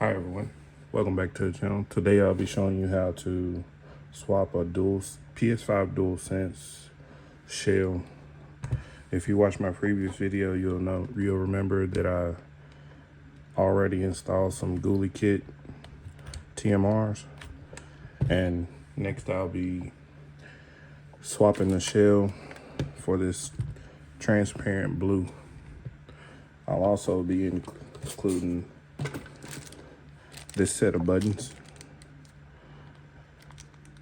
Hi everyone, welcome back to the channel. Today I'll be showing you how to swap a PS5 DualSense shell. If you watched my previous video, you'll remember that I already installed some Ghoulie Kit TMRs, and next I'll be swapping the shell for this transparent blue. I'll also be including this set of buttons.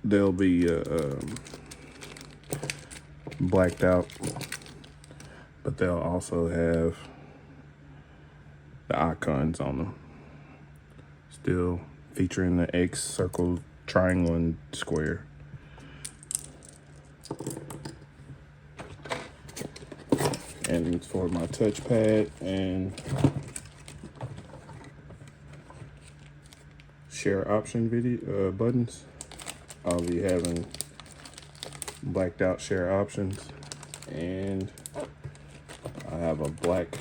They'll be blacked out, but they'll also have the icons on them, still featuring the X, circle, triangle, and square. And it's for my touchpad and share option buttons. I'll be having blacked out share options, and I have a black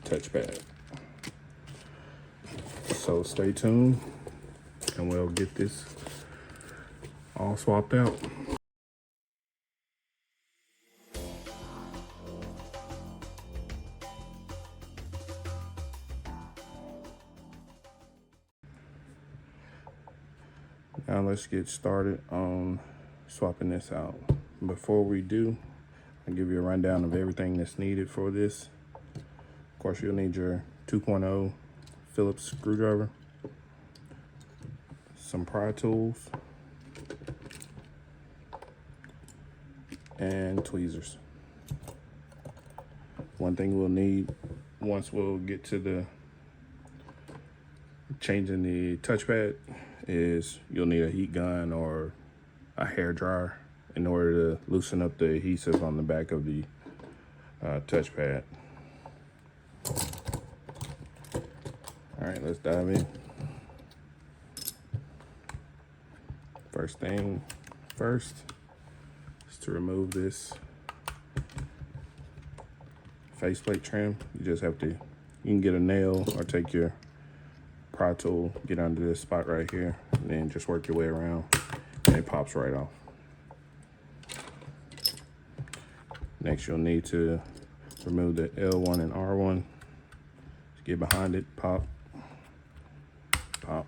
touchpad. So stay tuned and we'll get this all swapped out. Now let's get started on swapping this out. Before we do, I'll give you a rundown of everything that's needed for this. Of course, you'll need your 2.0 Phillips screwdriver, some pry tools, and tweezers. One thing we'll need once we'll get to the changing the touchpad is you'll need a heat gun or a hair dryer in order to loosen up the adhesive on the back of the touchpad. All right, let's dive in. First thing first is to remove this faceplate trim. You just have to, you can get a nail or take your pry tool, get under this spot right here, and then just work your way around, and it pops right off. Next, you'll need to remove the L1 and R1. Get behind it, pop, pop.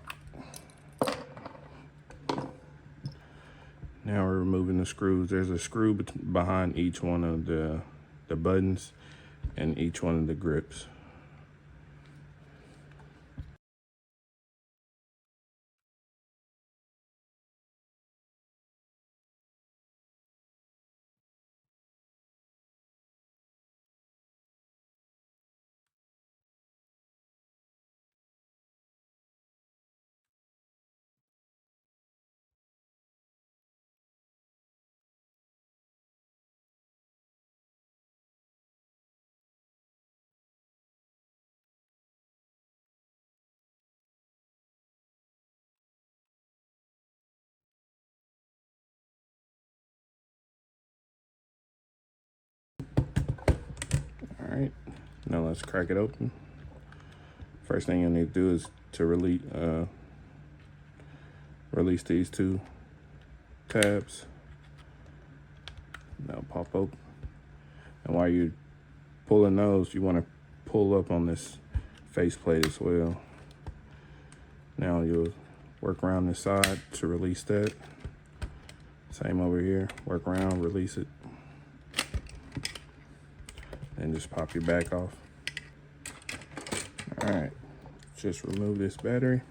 Now we're removing the screws. There's a screw behind each one of the buttons and each one of the grips. All right, now let's crack it open. First thing you'll need to do is to release these two tabs. Now pop open. And while you're pulling those, you want to pull up on this faceplate as well. Now you'll work around this side to release that. Same over here, work around, release it. And just pop your back off. All right, just remove this battery.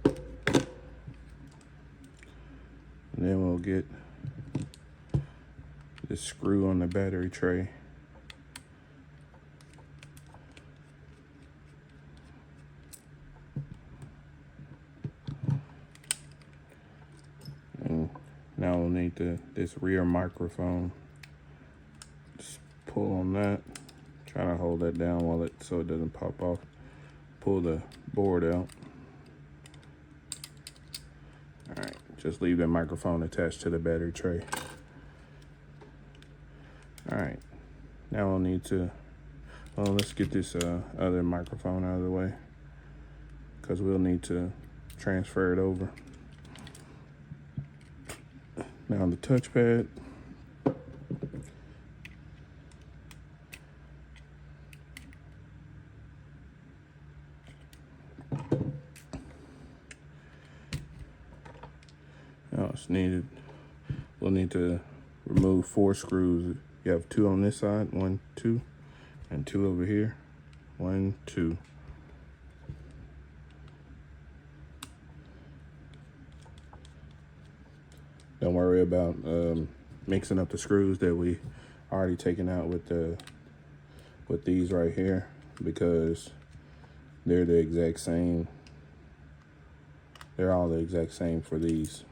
And then we'll get this screw on the battery tray. And now we'll need this rear microphone. Just pull on that. Try to hold that down so it doesn't pop off. Pull the board out. All right, just leave the microphone attached to the battery tray. All right, now we'll need to Well, let's get this other microphone out of the way, because we'll need to transfer it over. Now the touchpad. Now it's needed. We'll need to remove 4 screws. You have 2 on this side, 1, 2, and 2 over here, 1, 2. Don't worry about mixing up the screws that we already taken out with these right here, because they're the exact same. They're all the exact same for these.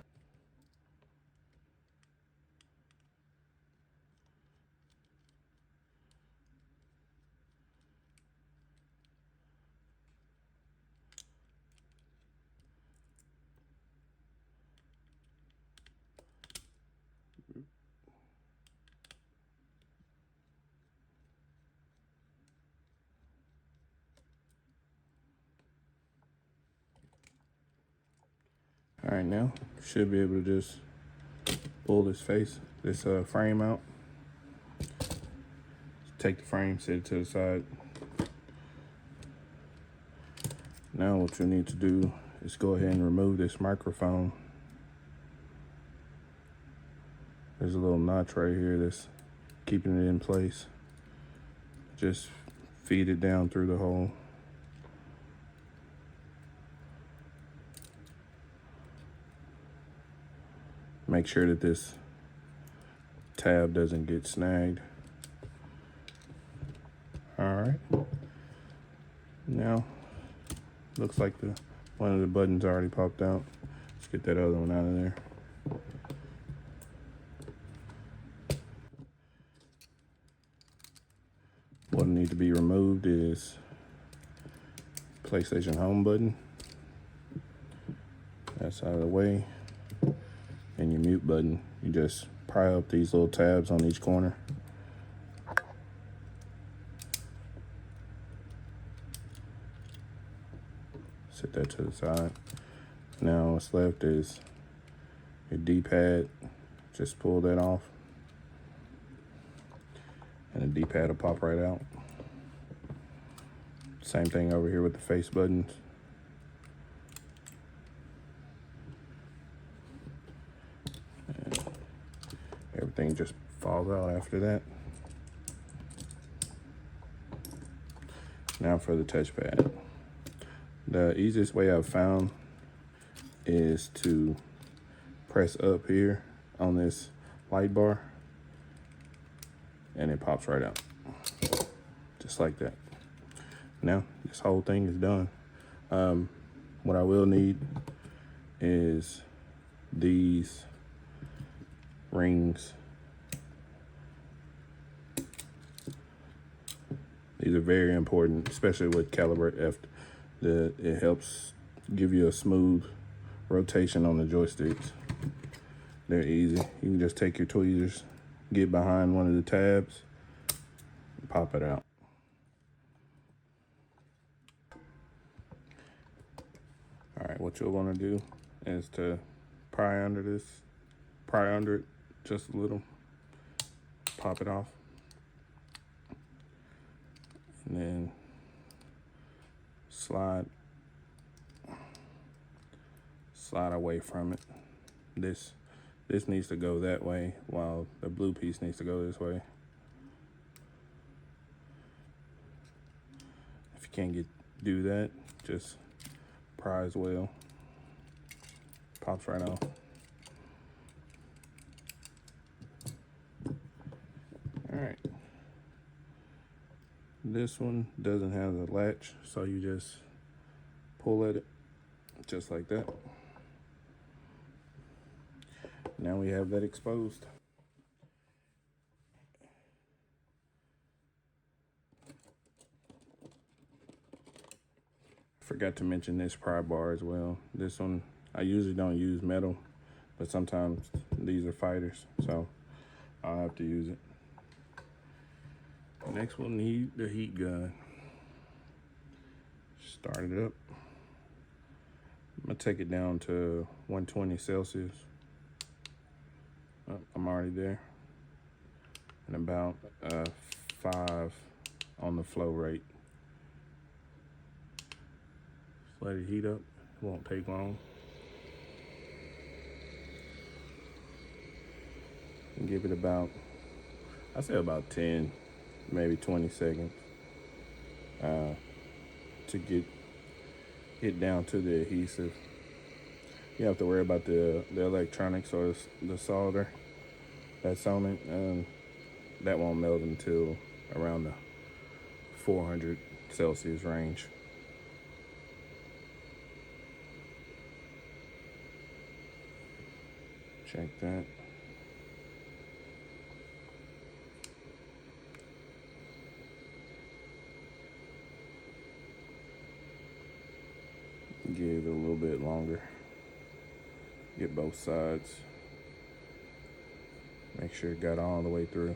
All right, now should be able to just pull this frame out. Take the frame, set it to the side. Now what you need to do is go ahead and remove this microphone. There's a little notch right here that's keeping it in place. Just feed it down through the hole. Make sure that this tab doesn't get snagged. All right. Now, looks like one of the buttons already popped out. Let's get that other one out of there. What needs to be removed is PlayStation Home button. That's out of the way. And your mute button. You just pry up these little tabs on each corner. Set that to the side. Now what's left is your D-pad. Just pull that off, and the D-pad will pop right out. Same thing over here with the face buttons. And everything just falls out after that. Now for the touchpad. The easiest way I've found is to press up here on this light bar, and it pops right out, just like that. Now this whole thing is done. What I will need is these rings. These are very important, especially with caliber F. It helps give you a smooth rotation on the joysticks. They're easy. You can just take your tweezers, get behind one of the tabs, and pop it out. All right, what you'll want to do is to pry under it just a little, pop it off, and then slide away from it. This needs to go that way, while the blue piece needs to go this way. If you can't do that, just pry as well. Pops right off. All right. This one doesn't have the latch, so you just pull at it just like that. Now we have that exposed. Forgot to mention this pry bar as well. This one, I usually don't use metal, but sometimes these are fighters, so I'll have to use it. Next we'll need the heat gun. Start it up. I'm gonna take it down to 120 Celsius. Oh, I'm already there. And about 5 on the flow rate. Just let it heat up. It won't take long. And give it about, I say about 10, maybe 20 seconds to get it down to the adhesive. You don't have to worry about the electronics or the solder that's on it. That won't melt until around the 400 Celsius range. Check that. Give it a little bit longer. Get both sides. Make sure it got all the way through.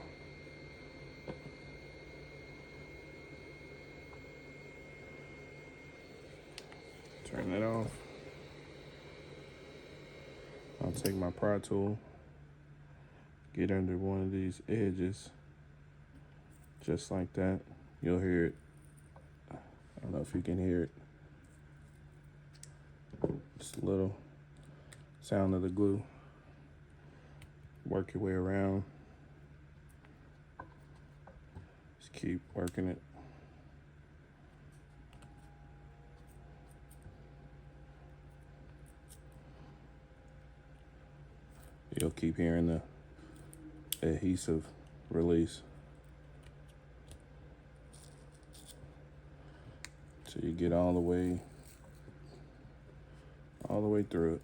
Turn that off. I'll take my pry tool, get under one of these edges, just like that. You'll hear it. I don't know if you can hear it. Just a little sound of the glue. Work your way around. Just keep working it. You'll keep hearing the adhesive release. So you get all the way through it.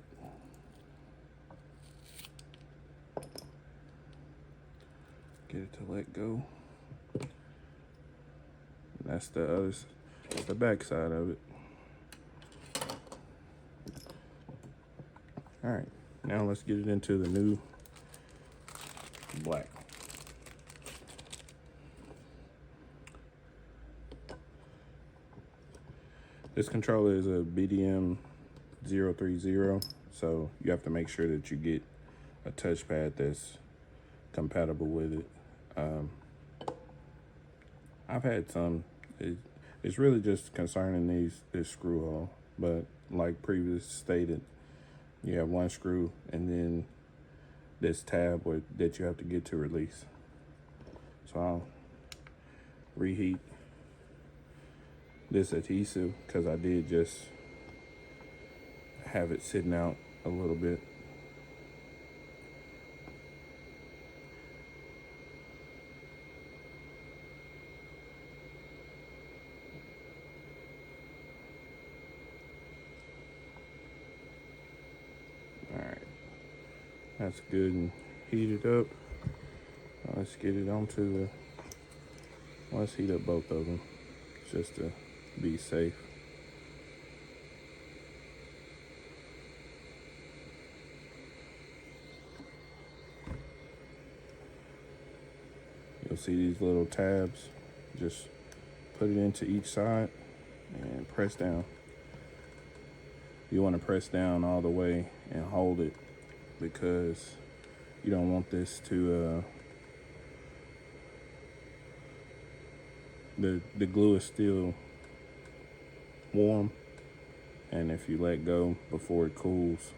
Get it to let go. And that's the back side of it. All right, now let's get it into the new black. This controller is a BDM-030, so you have to make sure that you get a touchpad that's compatible with it. I've had some. It's really just concerning this screw hole, but like previous stated, you have one screw and then this tab that you have to get to release. So I'll reheat this adhesive because I did just have it sitting out a little bit. All right, that's good and heated up. Now let's get it onto let's heat up both of them just to be safe. You'll see these little tabs. Just put it into each side and press down. You want to press down all the way and hold it because you don't want this to the glue is still warm, and if you let go before it cools,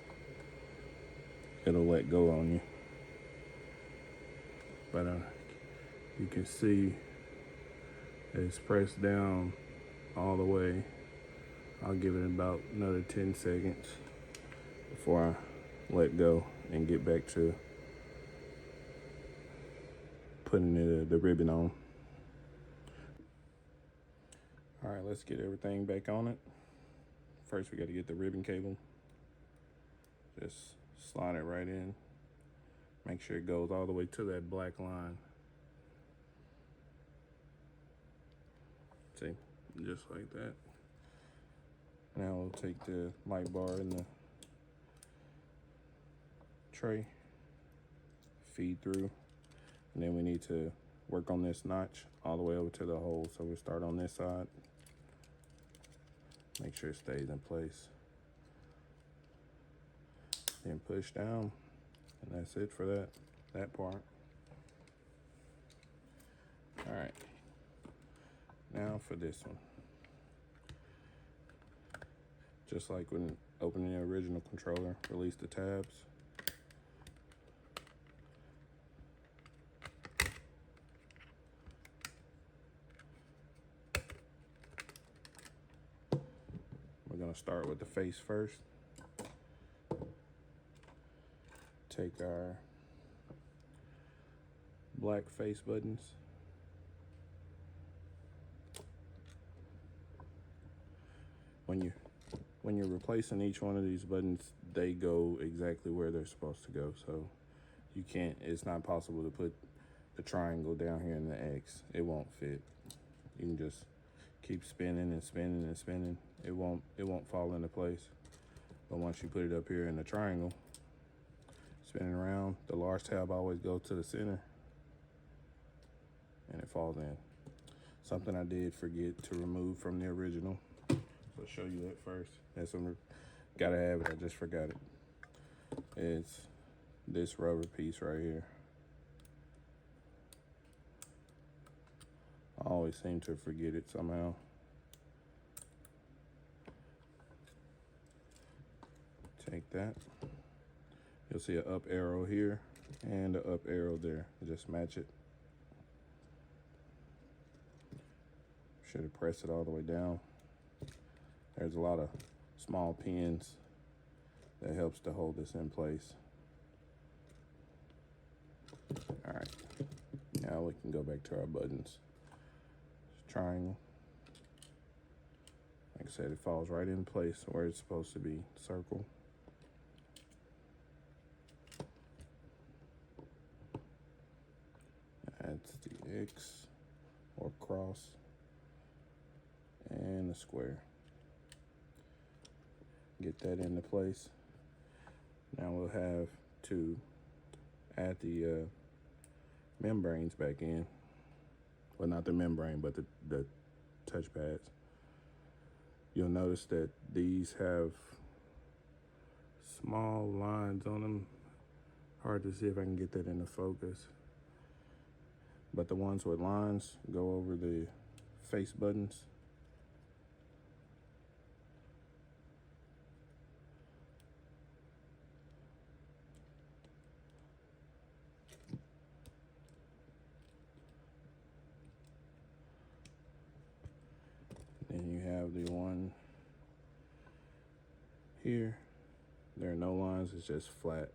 it'll let go on you. But you can see it's pressed down all the way. I'll give it about another 10 seconds before I let go and get back to putting the ribbon on. All right, let's get everything back on it. First, we got to get the ribbon cable. Just slide it right in. Make sure it goes all the way to that black line. See, just like that. Now we'll take the light bar in the tray, feed through, and then we need to work on this notch all the way over to the hole. So we'll start on this side. Make sure it stays in place. Then push down, and that's it for that part. All right, now for this one. Just like when opening the original controller, release the tabs. We're gonna start with the face first. Take our black face buttons. When you're replacing each one of these buttons, they go exactly where they're supposed to go. So it's not possible to put the triangle down here in the X. It won't fit. You can just keep spinning and spinning and spinning. It won't fall into place. But once you put it up here in the triangle, spinning around, the large tab always goes to the center and it falls in. Something I did forget to remove from the original. So I'll show you that first. That's something, gotta have it, I just forgot it. It's this rubber piece right here. I always seem to forget it somehow. Take that. You'll see an up arrow here and an up arrow there. Just match it. Should have pressed it all the way down. There's a lot of small pins that helps to hold this in place. All right, now we can go back to our buttons. Triangle. Like I said, it falls right in place where it's supposed to be. Circle. That's the X or cross and the square. Get that into place. Now we'll have to add the membranes back in. Well, not the membrane, but the touch pads. You'll notice that these have small lines on them. Hard to see if I can get that into focus. But the ones with lines go over the face buttons. Then you have the one here. There are no lines, it's just flat.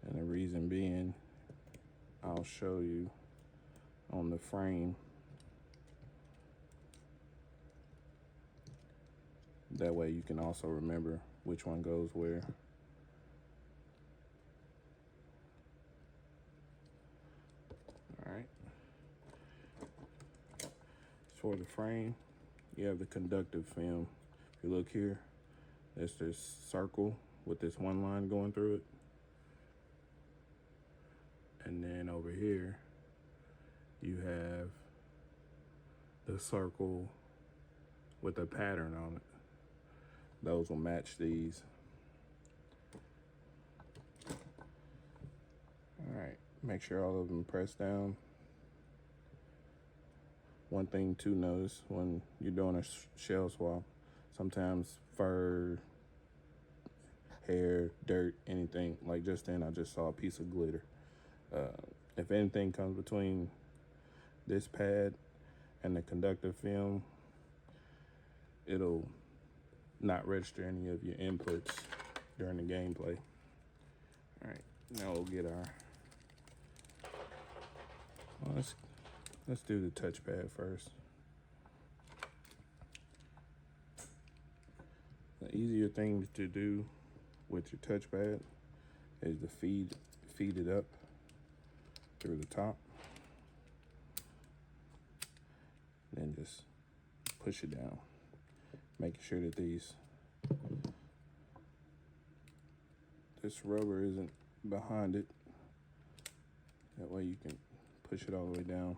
And the reason being, I'll show you on the frame. That way you can also remember which one goes where. All right. For the frame, you have the conductive film. If you look here, there's this circle with this one line going through it. And then over here, you have the circle with a pattern on it. Those will match these. All right, make sure all of them press down. One thing to notice when you're doing a shell swap, sometimes fur, hair, dirt, anything, like just then I just saw a piece of glitter. If anything comes between this pad and the conductive film, it'll not register any of your inputs during the gameplay. All right, now we'll get our, well, let's do the touchpad first. The easier thing to do with your touchpad is to feed it up through the top, then just push it down, making sure that this this rubber isn't behind it. That way you can push it all the way down,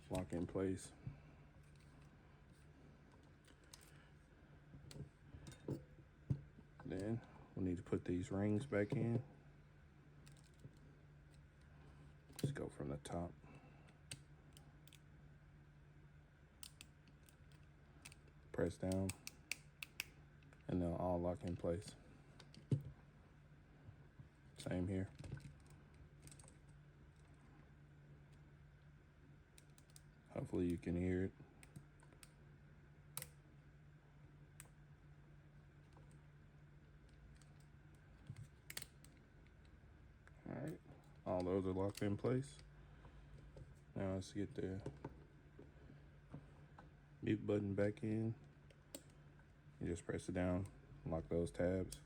lock in place. Then we'll need to put these rings back in. Let's go from the top. Press down, and they'll all lock in place. Same here. Hopefully you can hear it. All right, all those are locked in place. Now let's get the mute button back in. You just press it down, lock those tabs.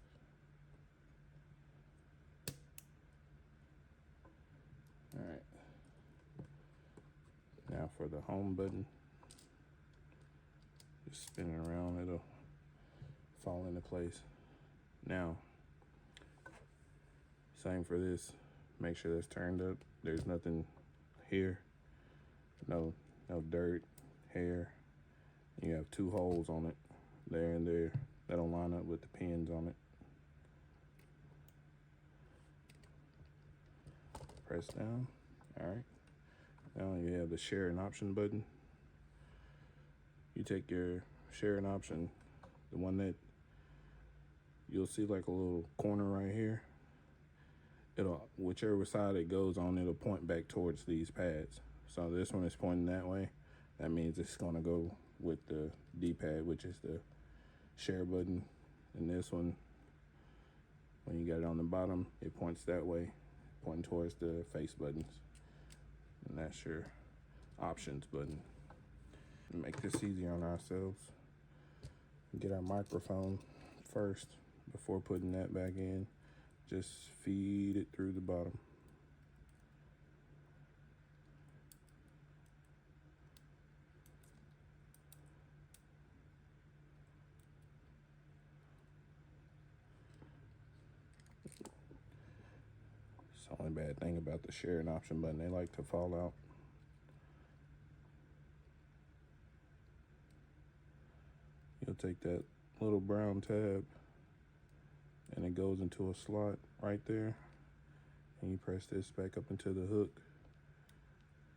All right. Now for the home button, just spin it around, it'll fall into place. Now, same for this. Make sure that's turned up. There's nothing here, no dirt, hair. You have 2 holes on it, there and there. That'll line up with the pins on it. Press down. All right. Now you have the share an option button. You take your share an option, the one that you'll see like a little corner right here. It'll, whichever side it goes on, it'll point back towards these pads. So this one is pointing that way. That means it's gonna go with the D-pad, which is the share button. And this one, when you got it on the bottom, it points that way, pointing towards the face buttons. And that's your options button. Make this easier on ourselves. Get our microphone first before putting that back in. Just feed it through the bottom. It's the only bad thing about the share an option button, they like to fall out. You'll take that little brown tab and it goes into a slot right there, and you press this back up into the hook,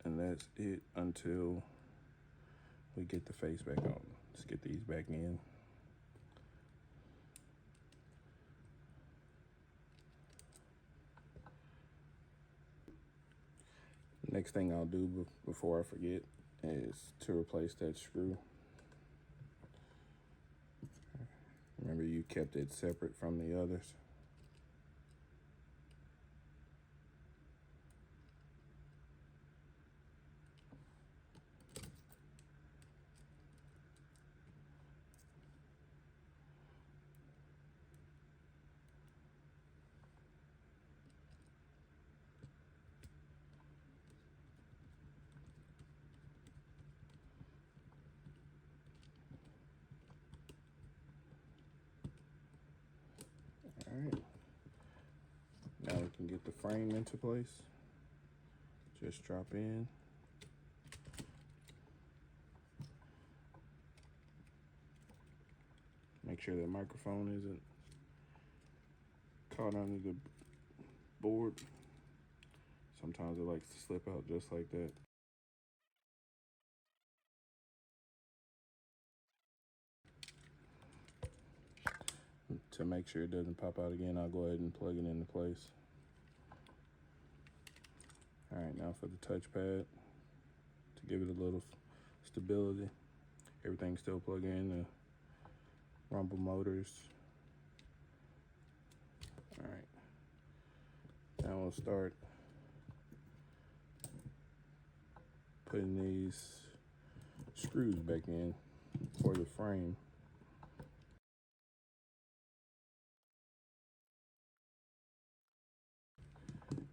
and that's it until we get the face back on. Let's get these back in. Next thing I'll do before I forget is to replace that screw. Remember, you kept it separate from the others. All right, now we can get the frame into place. Just drop in. Make sure that microphone isn't caught under the board. Sometimes it likes to slip out just like that. To make sure it doesn't pop out again, I'll go ahead and plug it into place. All right, now for the touchpad, to give it a little stability. Everything's still plugged in, the rumble motors. All right, now we'll start putting these screws back in for the frame.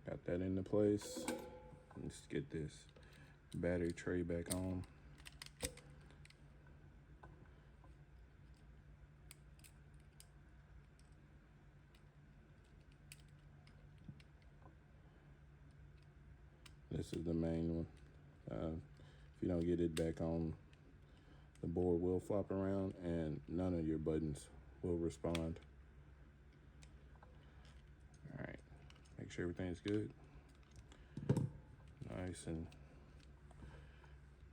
Got that into place. Let's get this battery tray back on. This is the main one. If you don't get it back on, the board will flop around and none of your buttons will respond. All right, make sure everything's good. Nice and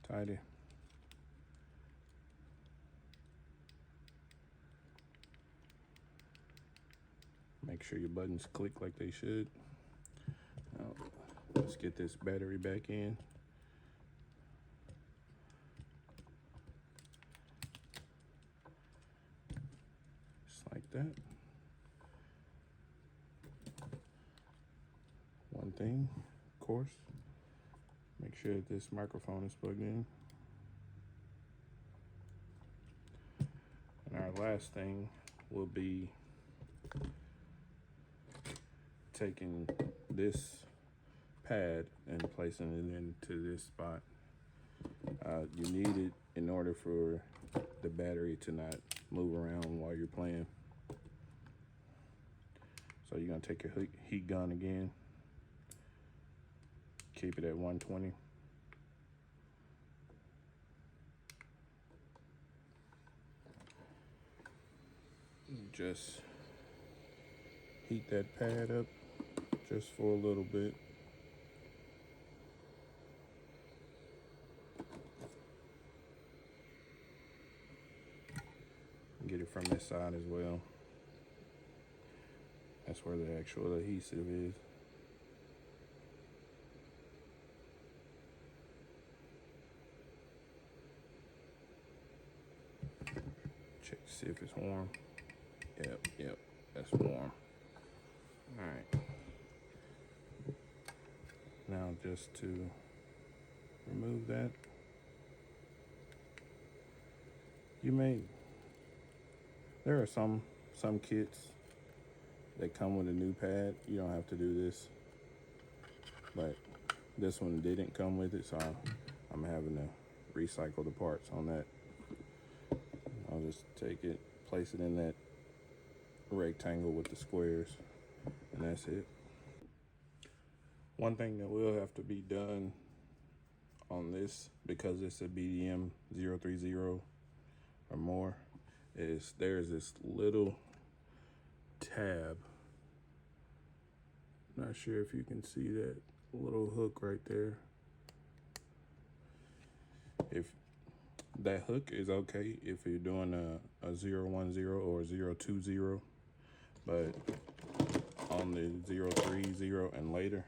tidy. Make sure your buttons click like they should. Now, let's get this battery back in. Just like that. One thing, of course, make sure that this microphone is plugged in. And our last thing will be taking this pad and placing it into this spot. You need it in order for the battery to not move around while you're playing. So you're gonna take your heat gun again, keep it at 120. Just heat that pad up just for a little bit. Get it from this side as well. That's where the actual adhesive is. Check to see if it's warm. Yep, that's warm. All right. Now just to remove that, there are some kits that come with a new pad. You don't have to do this, but this one didn't come with it, so I'm having to recycle the parts on that. I'll just take it, place it in that rectangle with the squares, and that's it. One thing that will have to be done on this, because it's a BDM-030 or more, is there's this little tab. Not sure if you can see that little hook right there. If that hook is okay if you're doing a 010 or 020, but on the 030 and later,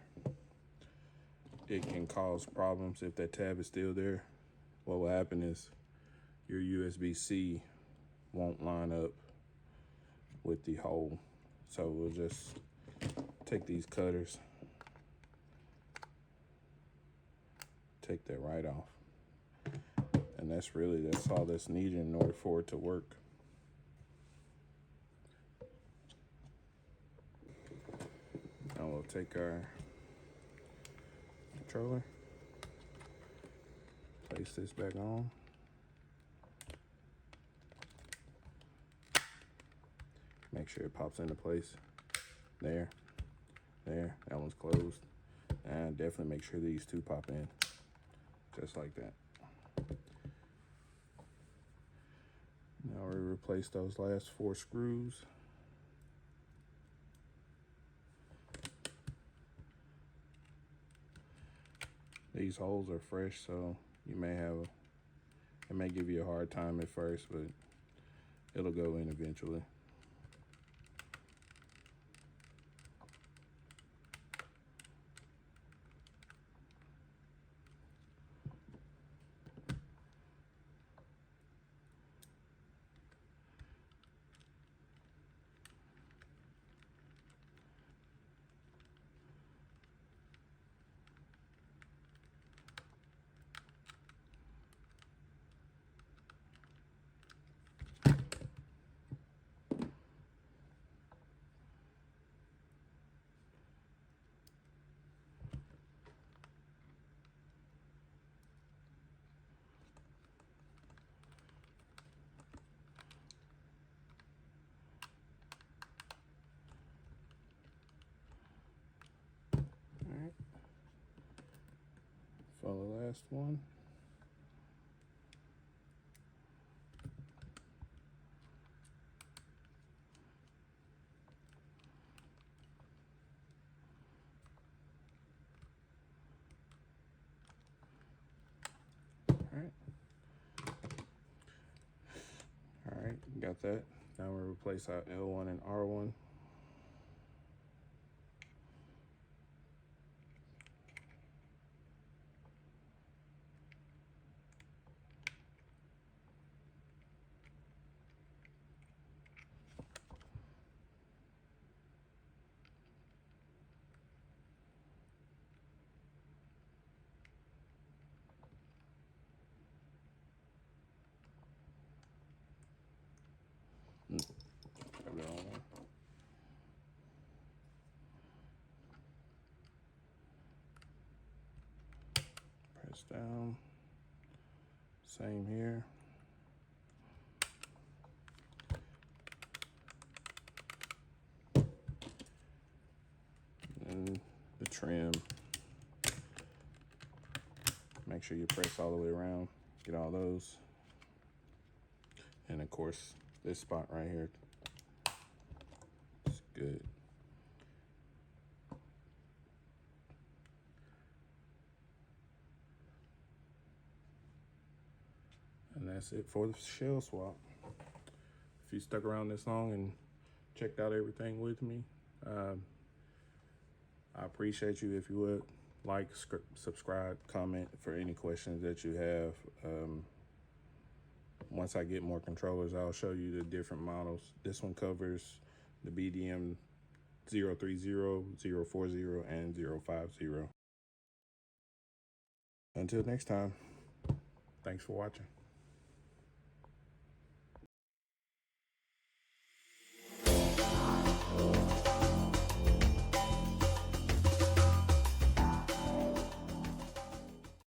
it can cause problems if that tab is still there. What will happen is your USB-C won't line up with the hole. So we'll just take these cutters, take that right off. And that's all that's needed in order for it to work. Now we'll take our controller, place this back on. Make sure it pops into place. There, that one's closed. And definitely make sure these two pop in, just like that. Now we replace those last 4 screws. These holes are fresh, so it may give you a hard time at first, but it'll go in eventually. last one. All right, got that. Now we'll replace our L1 and R1. Press down. Same here. And the trim. Make sure you press all the way around. Get all those. And of course, this spot right here. It's good. And that's it for the shell swap. If you stuck around this long and checked out everything with me, I appreciate you. If you would like, subscribe, comment for any questions that you have. Once I get more controllers, I'll show you the different models. This one covers the BDM-030, 040, and 050. Until next time, thanks for watching.